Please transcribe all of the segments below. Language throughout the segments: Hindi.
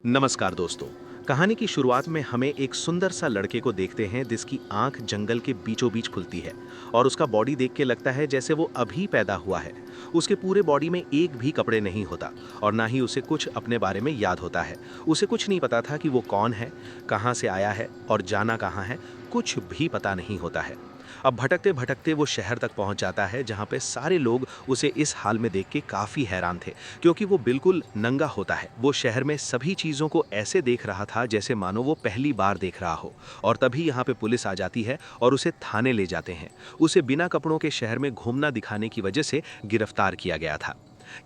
नमस्कार दोस्तों। कहानी की शुरुआत में हमें एक सुंदर सा लड़के को देखते हैं जिसकी आंख जंगल के बीचों बीच खुलती है और उसका बॉडी देख के लगता है जैसे वो अभी पैदा हुआ है। उसके पूरे बॉडी में एक भी कपड़े नहीं होता और ना ही उसे कुछ अपने बारे में याद होता है। उसे कुछ नहीं पता था कि वो कौन है, कहाँ से आया है और जाना कहाँ है, कुछ भी पता नहीं होता है। अब भटकते भटकते वो शहर तक पहुंच जाता है जहां पे सारे लोग उसे इस हाल में देख के काफी हैरान थे, क्योंकि वो बिल्कुल नंगा होता है। वो शहर में सभी चीजों को ऐसे देख रहा था जैसे मानो वो पहली बार देख रहा हो। और तभी यहाँ पे पुलिस आ जाती है और उसे थाने ले जाते हैं। उसे बिना कपड़ों के शहर में घूमना दिखाने की वजह से गिरफ्तार किया गया था।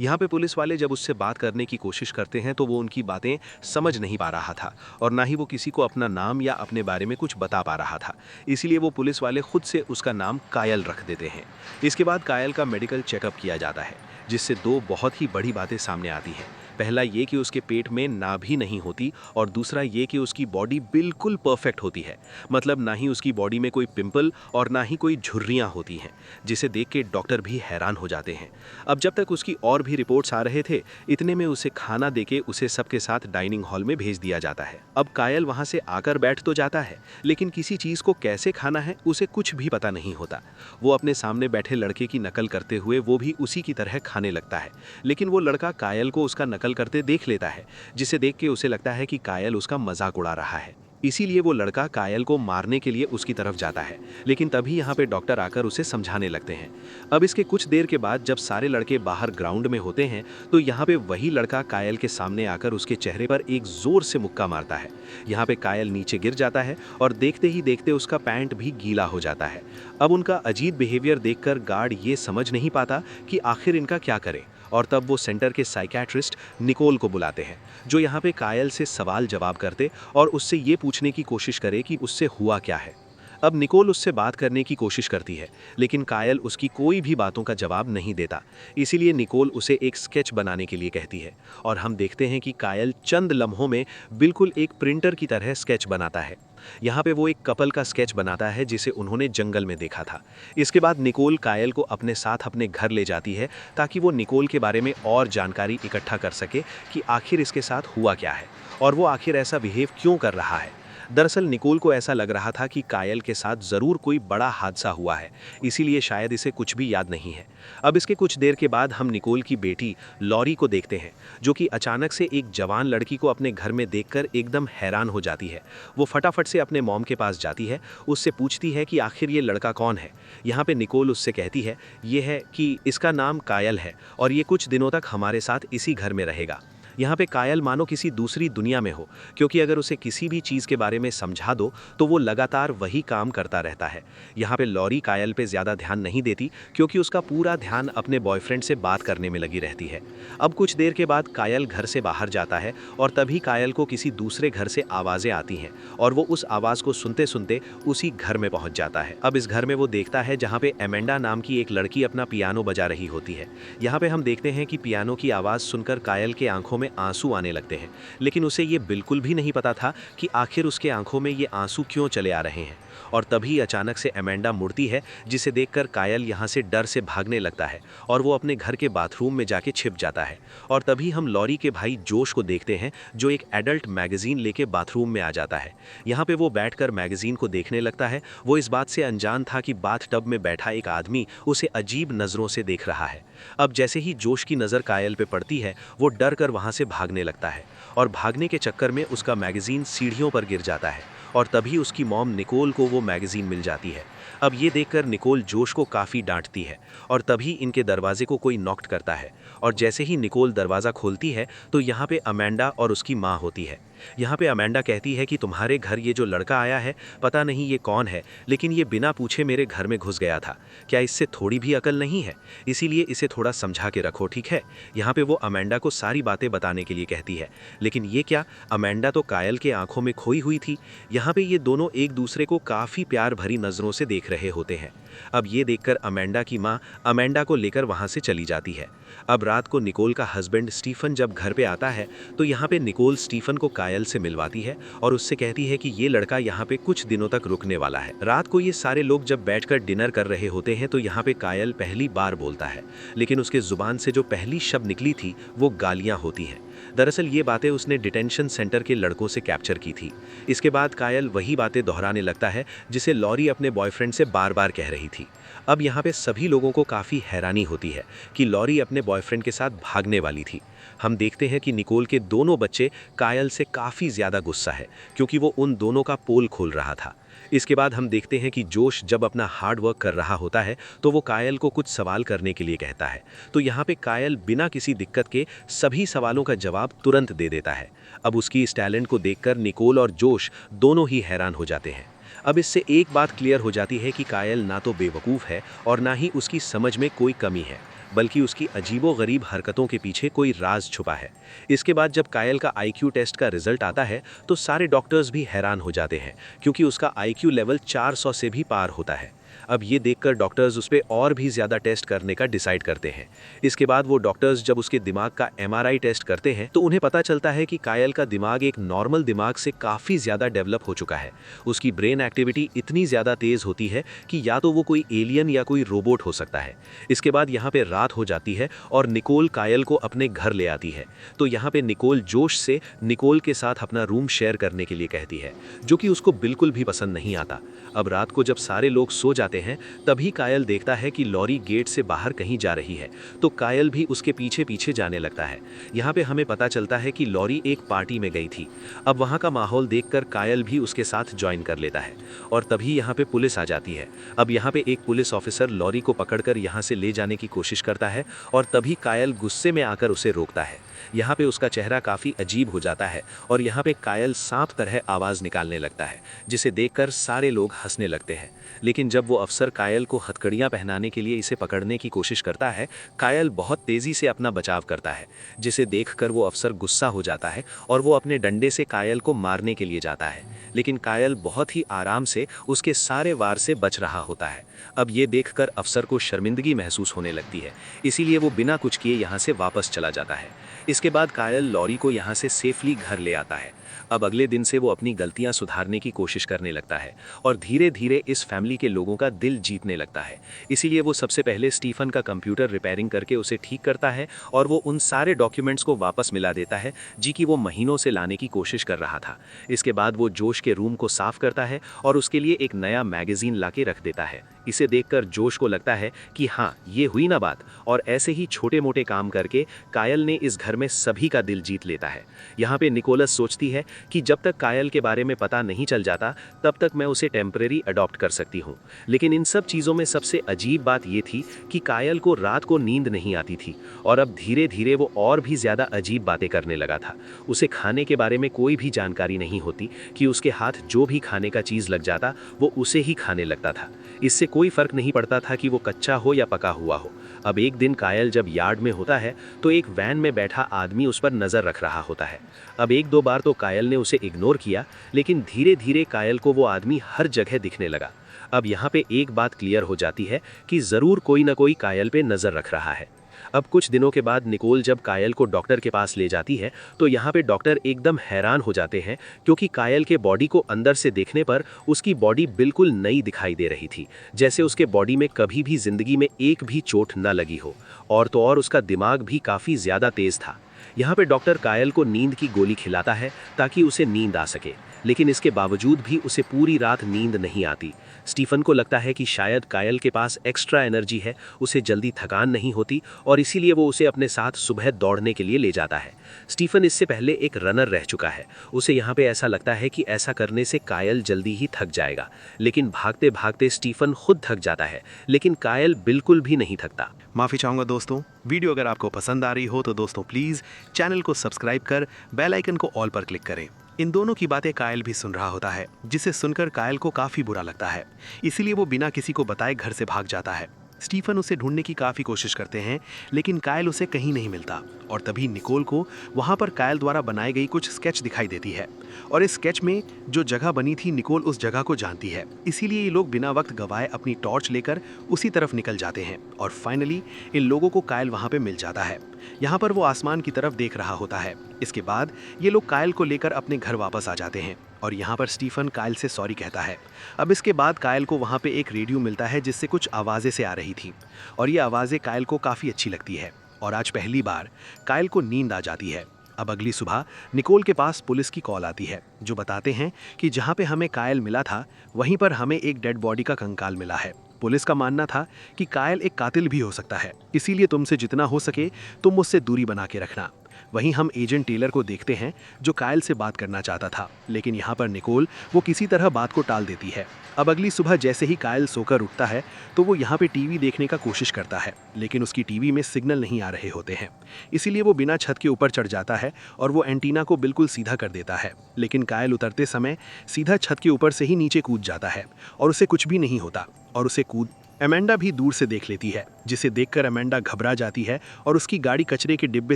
यहाँ पे पुलिस वाले जब उससे बात करने की कोशिश करते हैं तो वो उनकी बातें समझ नहीं पा रहा था और ना ही वो किसी को अपना नाम या अपने बारे में कुछ बता पा रहा था। इसीलिए वो पुलिस वाले खुद से उसका नाम कायल रख देते हैं। इसके बाद कायल का मेडिकल चेकअप किया जाता है, जिससे दो बहुत ही बड़ी बातें सामने आती हैं। पहला ये कि उसके पेट में नाभि नहीं होती और दूसरा ये कि उसकी बॉडी बिल्कुल परफेक्ट होती है। मतलब ना ही उसकी बॉडी में कोई पिंपल और ना ही कोई झुर्रियाँ होती हैं, जिसे देख के डॉक्टर भी हैरान हो जाते हैं। अब जब तक उसकी और भी रिपोर्ट्स आ रहे थे, इतने में उसे खाना देके उसे सबके साथ डाइनिंग हॉल में भेज दिया जाता है। अब कायल वहां से आकर बैठ तो जाता है, लेकिन किसी चीज को कैसे खाना है उसे कुछ भी पता नहीं होता। वो अपने सामने बैठे लड़के की नकल करते हुए वो भी उसी की तरह खाने लगता है, लेकिन वो लड़का कायल को उसका नकल करते देख लेता है, जिसे देख के उसे लगता है कि कायल उसका मजाक उड़ा रहा है। इसीलिए वो लड़का कायल को मारने के लिए उसकी तरफ जाता है, लेकिन तभी यहाँ पे डॉक्टर आकर उसे समझाने लगते हैं। अब इसके कुछ देर के बाद जब सारे लड़के बाहर ग्राउंड में होते हैं तो यहाँ पे वही लड़का कायल के सामने आकर उसके चेहरे पर एक जोर से मुक्का मारता है। यहाँ पे कायल नीचे गिर जाता है और देखते ही देखते उसका पैंट भी गीला हो जाता है। अब उनका अजीब बिहेवियर देखकर गार्ड ये समझ नहीं पाता कि आखिर इनका क्या करे, और तब वो सेंटर के साइकियाट्रिस्ट निकोल को बुलाते हैं, जो यहाँ पे कायल से सवाल जवाब करते और उससे ये पूछने की कोशिश करे कि उससे हुआ क्या है। अब निकोल उससे बात करने की कोशिश करती है, लेकिन कायल उसकी कोई भी बातों का जवाब नहीं देता। इसीलिए निकोल उसे एक स्केच बनाने के लिए कहती है और हम देखते हैं कि कायल चंद लम्हों में बिल्कुल एक प्रिंटर की तरह स्केच बनाता है। यहाँ पे वो एक कपल का स्केच बनाता है जिसे उन्होंने जंगल में देखा था। इसके बाद निकोल कायल को अपने साथ अपने घर ले जाती है ताकि वो निकोल के बारे में और जानकारी इकट्ठा कर सके कि आखिर इसके साथ हुआ क्या है और वो आखिर ऐसा बिहेव क्यों कर रहा है। दरअसल निकोल को ऐसा लग रहा था कि कायल के साथ ज़रूर कोई बड़ा हादसा हुआ है, इसीलिए शायद इसे कुछ भी याद नहीं है। अब इसके कुछ देर के बाद हम निकोल की बेटी लॉरी को देखते हैं, जो कि अचानक से एक जवान लड़की को अपने घर में देखकर एकदम हैरान हो जाती है। वो फटाफट से अपने मॉम के पास जाती है, उससे पूछती है कि आखिर ये लड़का कौन है। यहाँ पे निकोल उससे कहती है ये है कि इसका नाम कायल है और ये कुछ दिनों तक हमारे साथ इसी घर में रहेगा। यहाँ पे कायल मानो किसी दूसरी दुनिया में हो, क्योंकि अगर उसे किसी भी चीज़ के बारे में समझा दो तो वो लगातार वही काम करता रहता है। यहाँ पे लॉरी कायल पे ज़्यादा ध्यान नहीं देती, क्योंकि उसका पूरा ध्यान अपने बॉयफ्रेंड से बात करने में लगी रहती है। अब कुछ देर के बाद कायल घर से बाहर जाता है और तभी कायल को किसी दूसरे घर से आवाज़ें आती हैं और वो उस आवाज़ को सुनते सुनते उसी घर में पहुँच जाता है। अब इस घर में वो देखता है जहाँ पे एमेंडा नाम की एक लड़की अपना पियानो बजा रही होती है। यहाँ पे हम देखते हैं कि पियानो की आवाज़ सुनकर कायल के आंखों में आंसू आने लगते हैं, लेकिन उसे ये बिल्कुल भी नहीं पता था कि आखिर उसके आंखों में ये आंसू क्यों चले आ रहे हैं। और तभी अचानक से एमेंडा मुड़ती है, जिसे देखकर कायल यहाँ से डर से भागने लगता है और वो अपने घर के बाथरूम में जाके छिप जाता है। और तभी हम लॉरी के भाई जोश को देखते हैं, जो एक एडल्ट मैगजीन लेके बाथरूम में आ जाता है। यहाँ पे वो बैठकर मैगजीन को देखने लगता है। वो इस बात से अनजान था कि बाथ टब में बैठा एक आदमी उसे अजीब नज़रों से देख रहा है। अब जैसे ही जोश की नज़र कायल पे पड़ती है, वो डर कर वहाँ से भागने लगता है और भागने के चक्कर में उसका मैगजीन सीढ़ियों पर गिर जाता है और तभी उसकी मॉम निकोल को वो मैगजीन मिल जाती है। अब ये देखकर निकोल जोश को काफ़ी डांटती है और तभी इनके दरवाजे को कोई नॉक करता है और जैसे ही निकोल दरवाज़ा खोलती है तो यहाँ पे अमेंडा और उसकी माँ होती है। यहाँ पे अमेंडा कहती है कि तुम्हारे घर ये जो लड़का आया है, पता नहीं ये कौन है, लेकिन ये बिना पूछे मेरे घर में घुस गया था। क्या इससे थोड़ी भी अकल नहीं है? इसीलिए इसे थोड़ा समझा के रखो, ठीक है? यहाँ पे वो अमेंडा को सारी बातें बताने के लिए कहती है, लेकिन ये क्या, अमेंडा तो कायल के आंखों में खोई हुई थी। यहाँ पे ये दोनों एक दूसरे को काफ़ी प्यार भरी नज़रों से देख रहे होते हैं। अब ये देखकर अमेंडा की माँ अमेंडा को लेकर वहाँ से चली जाती है। अब रात को निकोल का हस्बैंड स्टीफन जब घर पे आता है तो यहाँ पे निकोल स्टीफन को कायल से मिलवाती है और उससे कहती है कि ये लड़का यहाँ पे कुछ दिनों तक रुकने वाला है। रात को ये सारे लोग जब बैठकर डिनर कर रहे होते हैं तो यहाँ पे कायल पहली बार बोलता है, लेकिन उसके जुबान से जो पहली शब्द निकली थी वो गालियाँ होती हैं। दरअसल ये बातें उसने डिटेंशन सेंटर के लड़कों से कैप्चर की थी। इसके बाद कायल वही बातें दोहराने लगता है जिसे लॉरी अपने बॉयफ्रेंड से बार बार कह रही थी। अब यहाँ पे सभी लोगों को काफ़ी हैरानी होती है कि लॉरी अपने बॉयफ्रेंड के साथ भागने वाली थी। हम देखते हैं कि निकोल के दोनों बच्चे कायल से काफ़ी ज़्यादा गुस्सा है क्योंकि वो उन दोनों का पोल खोल रहा था। इसके बाद हम देखते हैं कि जोश जब अपना हार्ड वर्क कर रहा होता है तो वो कायल को कुछ सवाल करने के लिए कहता है। तो यहाँ पे कायल बिना किसी दिक्कत के सभी सवालों का जवाब तुरंत दे देता है। अब उसकी इस टैलेंट को देखकर निकोल और जोश दोनों ही हैरान हो जाते हैं। अब इससे एक बात क्लियर हो जाती है कि कायल ना तो बेवकूफ़ है और ना ही उसकी समझ में कोई कमी है, बल्कि उसकी अजीबो-गरीब हरकतों के पीछे कोई राज छुपा है। इसके बाद जब कायल का आईक्यू टेस्ट का रिजल्ट आता है तो सारे डॉक्टर्स भी हैरान हो जाते हैं क्योंकि उसका आईक्यू लेवल 400 से भी पार होता है। अब ये देखकर डॉक्टर्स उस पर और भी ज़्यादा टेस्ट करने का डिसाइड करते हैं। इसके बाद वो डॉक्टर्स जब उसके दिमाग का एमआरआई टेस्ट करते हैं तो उन्हें पता चलता है कि कायल का दिमाग एक नॉर्मल दिमाग से काफ़ी ज़्यादा डेवलप हो चुका है। उसकी ब्रेन एक्टिविटी इतनी ज़्यादा तेज़ होती है कि या तो वो कोई एलियन या कोई रोबोट हो सकता है। इसके बाद यहाँ पे रात हो जाती है और निकोल कायल को अपने घर ले आती है। तो यहाँ पे निकोल जोश से निकोल के साथ अपना रूम शेयर करने के लिए कहती है, जो कि उसको बिल्कुल भी पसंद नहीं आता। अब रात को जब सारे लोग सो जाते हैं तभी कायल देखता है कि लॉरी गेट से बाहर कहीं जा रही है, तो कायल भी उसके पीछे पीछे जाने लगता है। यहाँ पे हमें पता चलता है कि लॉरी एक पार्टी में गई थी। अब वहाँ का माहौल देखकर कायल भी उसके साथ ज्वाइन कर लेता है और तभी यहाँ पे पुलिस आ जाती है। अब यहाँ पे एक पुलिस ऑफिसर लॉरी को पकड़कर यहाँ से ले जाने की कोशिश करता है और तभी कायल गुस्से में आकर उसे रोकता है। यहाँ पे उसका चेहरा काफ़ी अजीब हो जाता है और यहाँ पे कायल सांप तरह आवाज़ निकालने लगता है, जिसे देखकर सारे लोग हंसने लगते हैं। लेकिन जब वो अफसर कायल को हथकड़ियाँ पहनाने के लिए इसे पकड़ने की कोशिश करता है, कायल बहुत तेज़ी से अपना बचाव करता है, जिसे देखकर वो अफसर गुस्सा हो जाता है और वो अपने डंडे से कायल को मारने के लिए जाता है। लेकिन कायल बहुत ही आराम से उसके सारे वार से बच रहा होता है। अब ये देखकर अफसर को शर्मिंदगी महसूस होने लगती है, इसीलिए वो बिना कुछ किए यहाँ से वापस चला जाता है। इसके बाद कायल लॉरी को यहाँ से सेफली घर ले आता है। अब अगले दिन से वो अपनी गलतियां सुधारने की कोशिश करने लगता है और धीरे धीरे इस फैमिली के लोगों का दिल जीतने लगता है। इसीलिए वो सबसे पहले स्टीफन का कंप्यूटर रिपेयरिंग करके उसे ठीक करता है और वो उन सारे डॉक्यूमेंट्स को वापस मिला देता है जी कि वो महीनों से लाने की कोशिश कर रहा था। इसके बाद वो जोश के रूम को साफ करता है और उसके लिए एक नया मैगजीन लाके रख देता है। इसे देखकर जोश को लगता है कि हाँ, ये हुई ना बात, और ऐसे ही छोटे मोटे काम करके कायल ने इस घर में सभी का दिल जीत लेता है। यहाँ पे निकोलस सोचती है कि जब तक कायल के बारे में पता नहीं चल जाता तब तक मैं उसे टेम्परेरी अडॉप्ट कर सकती हूँ। लेकिन इन सब चीज़ों में सबसे अजीब बात ये थी कि कायल को रात को नींद नहीं आती थी और अब धीरे धीरे वो और भी ज़्यादा अजीब बातें करने लगा था। उसे खाने के बारे में कोई भी जानकारी नहीं होती कि उसके हाथ जो भी खाने का चीज़ लग जाता वो उसे ही खाने लगता था। इससे कोई फर्क नहीं पड़ता था कि वो कच्चा हो या पका हुआ हो। अब एक दिन कायल जब यार्ड में होता है तो एक वैन में बैठा आदमी उस पर नज़र रख रहा होता है। अब एक दो बार तो कायल ने उसे इग्नोर किया, लेकिन धीरे धीरे कायल को वो आदमी हर जगह दिखने लगा। अब यहाँ पे एक बात क्लियर हो जाती है कि ज़रूर कोई ना कोई कायल पे नज़र रख रहा है। अब कुछ दिनों के बाद निकोल जब कायल को डॉक्टर के पास ले जाती है तो यहाँ पे डॉक्टर एकदम हैरान हो जाते हैं क्योंकि कायल के बॉडी को अंदर से देखने पर उसकी बॉडी बिल्कुल नई दिखाई दे रही थी, जैसे उसके बॉडी में कभी भी जिंदगी में एक भी चोट न लगी हो। और तो और उसका दिमाग भी काफ़ी ज़्यादा तेज़ था। यहाँ पे डॉक्टर कायल को नींद की गोली खिलाता है ताकि उसे नींद आ सके, लेकिन इसके बावजूद भी उसे पूरी रात नींद नहीं आती। स्टीफन को लगता है कि शायद कायल के पास एक्स्ट्रा एनर्जी है, उसे जल्दी थकान नहीं होती और इसीलिए वो उसे अपने साथ सुबह दौड़ने के लिए ले जाता है। स्टीफन इससे पहले एक रनर रह चुका है, उसे यहाँ पे ऐसा लगता है कि ऐसा करने से कायल जल्दी ही थक जाएगा, लेकिन भागते भागते स्टीफन खुद थक जाता है, लेकिन कायल बिल्कुल भी नहीं थकता। माफ़ी चाहूँगा दोस्तों, वीडियो अगर आपको पसंद आ रही हो तो दोस्तों प्लीज़ चैनल को सब्सक्राइब कर बेल आइकन को ऑल पर क्लिक करें। इन दोनों की बातें कायल भी सुन रहा होता है, जिसे सुनकर कायल को काफ़ी बुरा लगता है, इसीलिए वो बिना किसी को बताए घर से भाग जाता है। स्टीफन उसे ढूंढने की काफ़ी कोशिश करते हैं, लेकिन कायल उसे कहीं नहीं मिलता और तभी निकोल को वहाँ पर कायल द्वारा बनाई गई कुछ स्केच दिखाई देती है और इस स्केच में जो जगह बनी थी निकोल उस जगह को जानती है। इसीलिए ये लोग बिना वक्त गवाए अपनी टॉर्च लेकर उसी तरफ निकल जाते हैं और फाइनली इन लोगों को कायल वहाँ पे मिल जाता है। यहाँ पर वो आसमान की तरफ देख रहा होता है। इसके बाद ये लोग कायल को लेकर अपने घर वापस आ जाते हैं और यहाँ पर स्टीफन कायल से सॉरी कहता है। अब इसके बाद कायल को वहाँ पे एक रेडियो मिलता है जिससे कुछ आवाज़ें से आ रही थी और ये आवाज़ें कायल को काफ़ी अच्छी लगती है और आज पहली बार कायल को नींद आ जाती है। अब अगली सुबह निकोल के पास पुलिस की कॉल आती है जो बताते हैं कि जहाँ पे हमें कायल मिला था वहीं पर हमें एक डेड बॉडी का कंकाल मिला है। पुलिस का मानना था कि कायल एक कातिल भी हो सकता है, इसीलिए तुमसे जितना हो सके तुम मुझसे दूरी बना के रखना। वहीं हम एजेंट टेलर को देखते हैं जो कायल से बात करना चाहता था, लेकिन यहाँ पर निकोल वो किसी तरह बात को टाल देती है। अब अगली सुबह जैसे ही कायल सोकर उठता है तो वो यहाँ पे टीवी देखने का कोशिश करता है, लेकिन उसकी टीवी में सिग्नल नहीं आ रहे होते हैं। इसीलिए वो बिना छत के ऊपर चढ़ जाता है और वो एंटीना को बिल्कुल सीधा कर देता है, लेकिन कायल उतरते समय सीधा छत के ऊपर से ही नीचे कूद जाता है और उसे कुछ भी नहीं होता और उसे कूद अमेंडा भी दूर से देख लेती है, जिसे देखकर अमेंडा घबरा जाती है और उसकी गाड़ी कचरे के डिब्बे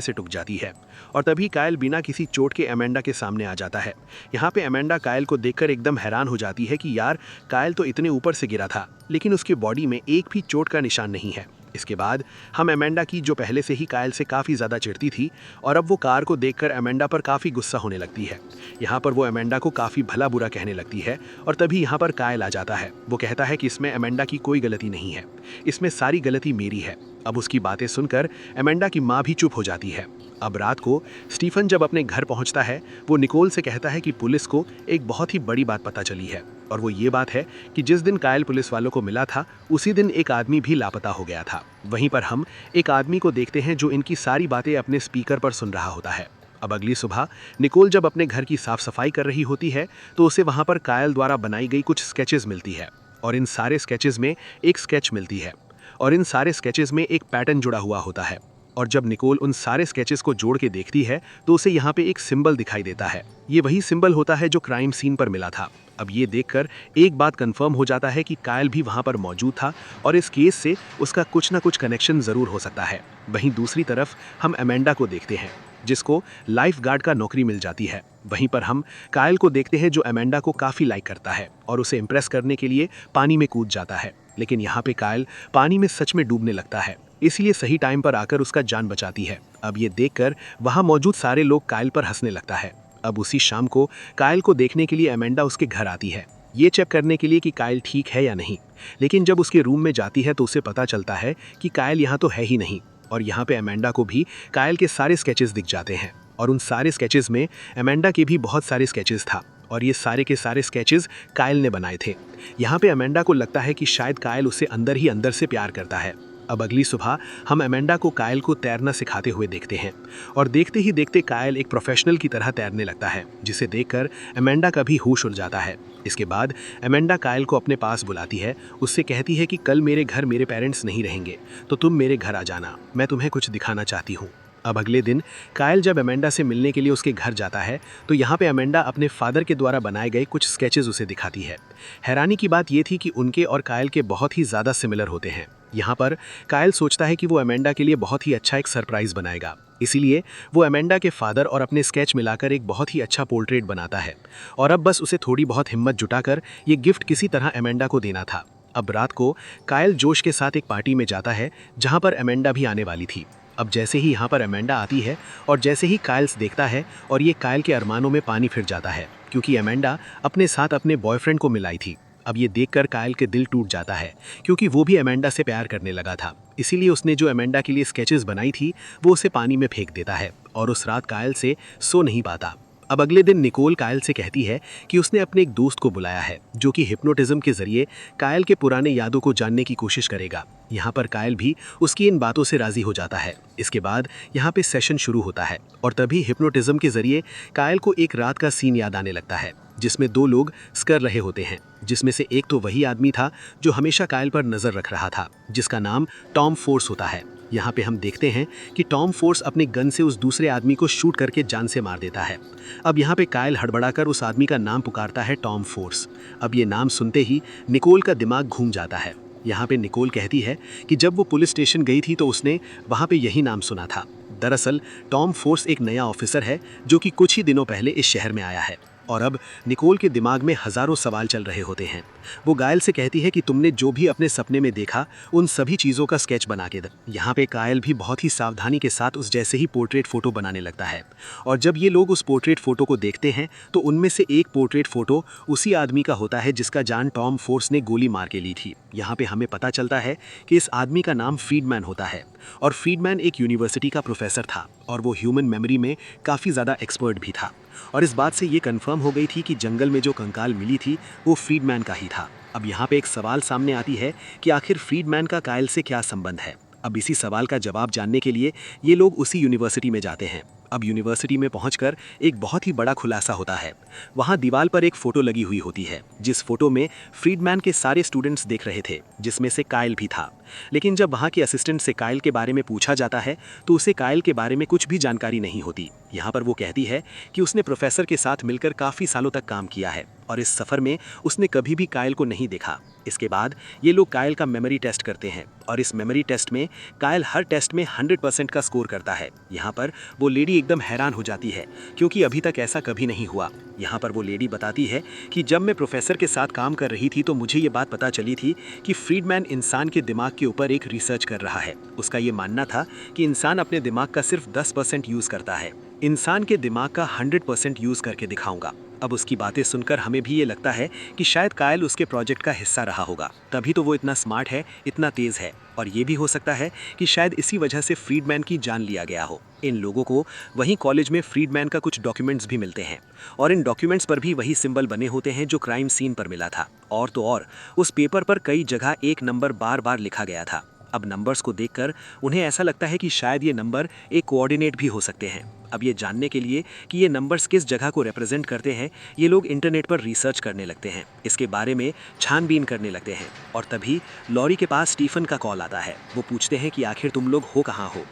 से टूट जाती है। और तभी कायल बिना किसी चोट के अमेंडा के सामने आ जाता है। यहाँ पे अमेंडा कायल को देखकर एकदम हैरान हो जाती है कि यार कायल तो इतने ऊपर से गिरा था, लेकिन उसकी बॉडी में एक भी चोट का निशान नहीं है। इसके बाद हम अमेंडा की जो पहले से ही कायल से काफ़ी ज़्यादा चिढ़ती थी और अब वो कार को देखकर अमेंडा पर काफ़ी गुस्सा होने लगती है। यहाँ पर वो अमेंडा को काफ़ी भला बुरा कहने लगती है और तभी यहाँ पर कायल आ जाता है। वो कहता है कि इसमें अमेंडा की कोई गलती नहीं है, इसमें सारी गलती मेरी है। अब उसकी बातें सुनकर अमेंडा की माँ भी चुप हो जाती है। अब रात को स्टीफन जब अपने घर पहुंचता है वो निकोल से कहता है कि पुलिस को एक बहुत ही बड़ी बात पता चली है, और वो ये बात है कि जिस दिन कायल पुलिस वालों को मिला था उसी दिन एक आदमी भी लापता हो गया था। वहीं पर हम एक आदमी को देखते हैं जो इनकी सारी बातें अपने स्पीकर पर सुन रहा होता है। अब अगली सुबह निकोल जब अपने घर की साफ सफाई कर रही होती है तो उसे वहां पर कायल द्वारा बनाई गई कुछ स्केचेस मिलती है, और इन सारे स्केचेस में एक स्केच मिलती है और इन सारे स्केचेस में एक पैटर्न जुड़ा हुआ होता है। और जब निकोल उन सारे स्केचेस को जोड़ के देखती है तो उसे यहाँ पे एक सिंबल दिखाई देता है। ये वही सिंबल होता है जो क्राइम सीन पर मिला था। अब ये देखकर एक बात कंफर्म हो जाता है कि कायल भी वहाँ पर मौजूद था और इस केस से उसका कुछ ना कुछ कनेक्शन ज़रूर हो सकता है। वहीं दूसरी तरफ हम अमेंडा को देखते हैं जिसको लाइफ गार्ड का नौकरी मिल जाती है। वहीं पर हम कायल को देखते हैं जो अमेंडा को काफ़ी लाइक करता है और उसे इम्प्रेस करने के लिए पानी में कूद जाता है, लेकिन यहाँ पे कायल पानी में सच में डूबने लगता है, इसलिए सही टाइम पर आकर उसका जान बचाती है। अब ये देखकर वहाँ मौजूद सारे लोग कायल पर हंसने लगता है। अब उसी शाम को कायल को देखने के लिए अमेंडा उसके घर आती है, ये चेक करने के लिए कि कायल ठीक है या नहीं। लेकिन जब उसके रूम में जाती है तो उसे पता चलता है कि कायल यहाँ तो है ही नहीं, और यहाँ पे अमेंडा को भी कायल के सारे स्केचेस दिख जाते हैं, और उन सारे स्केचेस में अमेंडा के भी बहुत सारे स्केचेस था, और ये सारे के सारे स्केचेस कायल ने बनाए थे। यहाँ पे अमेंडा को लगता है कि शायद कायल उसे अंदर ही अंदर से प्यार करता है। अब अगली सुबह हम अमेंडा को कायल को तैरना सिखाते हुए देखते हैं, और देखते ही देखते कायल एक प्रोफेशनल की तरह तैरने लगता है, जिसे देखकर अमेंडा का भी होश उड़ जाता है। इसके बाद अमेंडा कायल को अपने पास बुलाती है, उससे कहती है कि कल मेरे घर मेरे पेरेंट्स नहीं रहेंगे तो तुम मेरे घर आ जाना, मैं तुम्हें कुछ दिखाना चाहती हूँ। अब अगले दिन कायल जब अमेंडा से मिलने के लिए उसके घर जाता है तो यहाँ पे अमेंडा अपने फादर के द्वारा बनाए गए कुछ स्केचेस उसे दिखाती है। हैरानी की बात ये थी कि उनके और कायल के बहुत ही ज़्यादा सिमिलर होते हैं। यहाँ पर कायल सोचता है कि वो अमेंडा के लिए बहुत ही अच्छा एक सरप्राइज बनाएगा, इसीलिए वो अमेंडा के फादर और अपने स्केच मिलाकर एक बहुत ही अच्छा पोर्ट्रेट बनाता है, और अब बस उसे थोड़ी बहुत हिम्मत जुटाकर ये गिफ्ट किसी तरह अमेंडा को देना था। अब रात को कायल जोश के साथ एक पार्टी में जाता है जहाँ पर अमेंडा भी आने वाली थी। अब जैसे ही यहाँ पर अमेंडा आती है और जैसे ही कायल देखता है, और ये कायल के अरमानों में पानी फिर जाता है, क्योंकि अमेंडा अपने साथ अपने बॉयफ्रेंड को मिलाई थी। अब ये देखकर कायल के दिल टूट जाता है, क्योंकि वो भी अमेंडा से प्यार करने लगा था, इसीलिए उसने जो अमेंडा के लिए स्केचेस बनाई थी वो उसे पानी में फेंक देता है, और उस रात कायल से सो नहीं पाता। अब अगले दिन निकोल कायल से कहती है कि उसने अपने एक दोस्त को बुलाया है जो कि हिप्नोटिज्म के जरिए कायल के पुराने यादों को जानने की कोशिश करेगा। यहाँ पर कायल भी उसकी इन बातों से राजी हो जाता है। इसके बाद यहाँ पे सेशन शुरू होता है, और तभी हिप्नोटिज्म के जरिए कायल को एक रात का सीन याद आने लगता है जिसमें दो लोग स्कर रहे होते हैं, जिसमें से एक तो वही आदमी था जो हमेशा कायल पर नजर रख रहा था, जिसका नाम टॉम फोर्स होता है। यहाँ पे हम देखते हैं कि टॉम फोर्स अपने गन से उस दूसरे आदमी को शूट करके जान से मार देता है। अब यहाँ पे कायल हड़बड़ाकर उस आदमी का नाम पुकारता है टॉम फोर्स। अब ये नाम सुनते ही निकोल का दिमाग घूम जाता है। यहाँ पे निकोल कहती है कि जब वो पुलिस स्टेशन गई थी तो उसने वहाँ पे यही नाम सुना था। दरअसल टॉम फोर्स एक नया ऑफिसर है जो कि कुछ ही दिनों पहले इस शहर में आया है, और अब निकोल के दिमाग में हजारों सवाल चल रहे होते हैं। वो कायल से कहती है कि तुमने जो भी अपने सपने में देखा उन सभी चीज़ों का स्केच बना के दे। यहाँ पे कायल भी बहुत ही सावधानी के साथ उस जैसे ही पोर्ट्रेट फोटो बनाने लगता है, और जब ये लोग उस पोर्ट्रेट फोटो को देखते हैं तो उनमें से एक पोर्ट्रेट फोटो उसी आदमी का होता है जिसका जान टॉम फोर्स ने गोली मार के ली थी। यहाँ पे हमें पता चलता है कि इस आदमी का नाम फ्रीडमैन होता है, और फ्रीडमैन एक यूनिवर्सिटी का प्रोफेसर था, और वो ह्यूमन मेमोरी में काफ़ी ज़्यादा एक्सपर्ट भी था। और इस बात से ये कंफर्म हो गई थी कि जंगल में जो कंकाल मिली थी वो फ्रीडमैन का ही था। अब यहाँ पे एक सवाल सामने आती है कि आखिर फ्रीडमैन का कायल से क्या संबंध है। अब इसी सवाल का जवाब जानने के लिए ये लोग उसी यूनिवर्सिटी में जाते हैं। अब यूनिवर्सिटी में पहुंचकर एक बहुत ही बड़ा खुलासा होता है। वहां दीवार पर एक फोटो लगी हुई होती है, जिस फोटो में फ्रीडमैन के सारे स्टूडेंट्स देख रहे थे, जिसमें से कायल भी था। लेकिन जब वहां के असिस्टेंट से कायल के बारे में पूछा जाता है तो उसे कायल के बारे में कुछ भी जानकारी नहीं होती। यहाँ पर वो कहती है कि उसने प्रोफेसर के साथ मिलकर काफ़ी सालों तक काम किया है और इस सफ़र में उसने कभी भी कायल को नहीं देखा। इसके बाद ये लोग कायल का मेमोरी टेस्ट करते हैं और इस मेमोरी टेस्ट में कायल हर टेस्ट में 100% का स्कोर करता है। यहाँ पर वो लेडी एकदम हैरान हो जाती है क्योंकि अभी तक ऐसा कभी नहीं हुआ। यहाँ पर वो लेडी बताती है कि जब मैं प्रोफेसर के साथ काम कर रही थी तो मुझे ये बात पता चली थी कि फ्रीडमैन इंसान के दिमाग के ऊपर एक रिसर्च कर रहा है। उसका ये मानना था कि इंसान अपने दिमाग का सिर्फ 10% यूज़ करता है, इंसान के दिमाग का 100% यूज़ करके दिखाऊंगा। अब उसकी बातें सुनकर हमें भी ये लगता है कि शायद कायल उसके प्रोजेक्ट का हिस्सा रहा होगा, तभी तो वो इतना स्मार्ट है, इतना तेज़ है। और ये भी हो सकता है कि शायद इसी वजह से फ्रीडमैन की जान लिया गया हो। इन लोगों को वहीं कॉलेज में फ्रीडमैन का कुछ डॉक्यूमेंट्स भी मिलते हैं और इन डॉक्यूमेंट्स पर भी वही सिंबल बने होते हैं जो क्राइम सीन पर मिला था। और तो और उस पेपर पर कई जगह एक नंबर बार बार लिखा गया था। अब नंबर्स को देखकर उन्हें ऐसा लगता है कि शायद ये नंबर एक कोऑर्डिनेट भी हो सकते हैं। अब ये जानने के लिए कि ये नंबर्स किस जगह को रिप्रेजेंट करते हैं, ये लोग इंटरनेट पर रिसर्च करने लगते हैं, इसके बारे में छानबीन करने लगते हैं। और तभी लॉरी के पास स्टीफन का कॉल आता है। वो पूछते हैं कि आखिर तुम लोग हो कहाँ हो।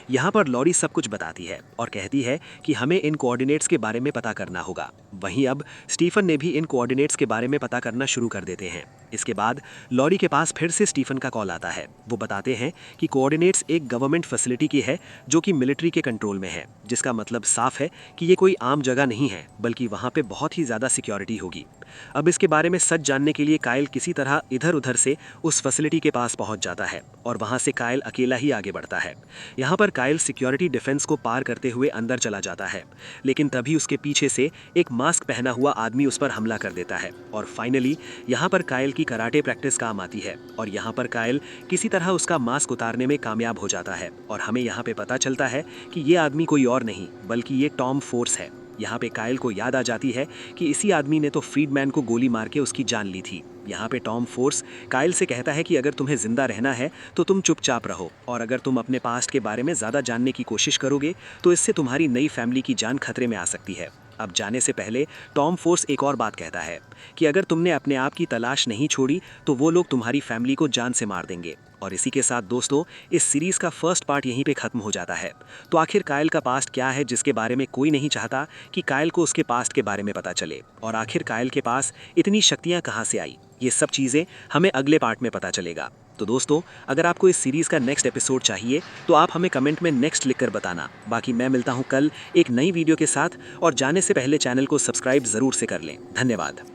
यहाँ पर लॉरी सब कुछ बताती है और कहती है कि हमें इन कोऑर्डिनेट्स के बारे में पता करना होगा। वहीं अब स्टीफन ने भी इन कोऑर्डिनेट्स के बारे में पता करना शुरू कर देते हैं। इसके बाद लॉरी के पास फिर से स्टीफन का कॉल आता है। वो बताते हैं कि कोऑर्डिनेट्स एक गवर्नमेंट फैसिलिटी की है जो कि मिलिट्री के कंट्रोल में है, जिसका मतलब साफ है कि ये कोई आम जगह नहीं है, बल्कि वहाँ पे बहुत ही ज़्यादा सिक्योरिटी होगी। अब इसके बारे में सच जानने के लिए कायल किसी तरह इधर उधर से उस फैसिलिटी के पास पहुंच जाता है और वहां से कायल अकेला ही आगे बढ़ता है। यहाँ पर कायल सिक्योरिटी डिफेंस को पार करते हुए अंदर चला जाता है, लेकिन तभी उसके पीछे से एक मास्क पहना हुआ आदमी उस पर हमला कर देता है और फाइनली यहाँ पर कायल की कराटे प्रैक्टिस काम आती है और यहाँ पर कायल किसी तरह उसका मास्क उतारने में कामयाब हो जाता है और हमें यहाँ पे पता चलता है कि ये आदमी कोई और नहीं बल्कि ये टॉम फोर्स है। यहाँ पे कायल को याद आ जाती है कि इसी आदमी ने तो फ्रीडमैन को गोली मार के उसकी जान ली थी। यहाँ पे टॉम फोर्स कायल से कहता है कि अगर तुम्हें जिंदा रहना है तो तुम चुपचाप रहो और अगर तुम अपने पास्ट के बारे में ज़्यादा जानने की कोशिश करोगे तो इससे तुम्हारी नई फैमिली की जान खतरे में आ सकती है। अब जाने से पहले टॉम फोर्स एक और बात कहता है कि अगर तुमने अपने आप की तलाश नहीं छोड़ी तो वो लोग तुम्हारी फैमिली को जान से मार देंगे। और इसी के साथ दोस्तों इस सीरीज़ का फर्स्ट पार्ट यहीं पे ख़त्म हो जाता है। तो आखिर कायल का पास्ट क्या है जिसके बारे में कोई नहीं चाहता कि कायल को उसके पास्ट के बारे में पता चले, और आखिर कायल के पास इतनी शक्तियाँ कहाँ से आई, ये सब चीज़ें हमें अगले पार्ट में पता चलेगा। तो दोस्तों अगर आपको इस सीरीज़ का नेक्स्ट एपिसोड चाहिए तो आप हमें कमेंट में नेक्स्ट लिखकर बताना। बाकी मैं मिलता हूँ कल एक नई वीडियो के साथ, और जाने से पहले चैनल को सब्सक्राइब ज़रूर से कर लें। धन्यवाद।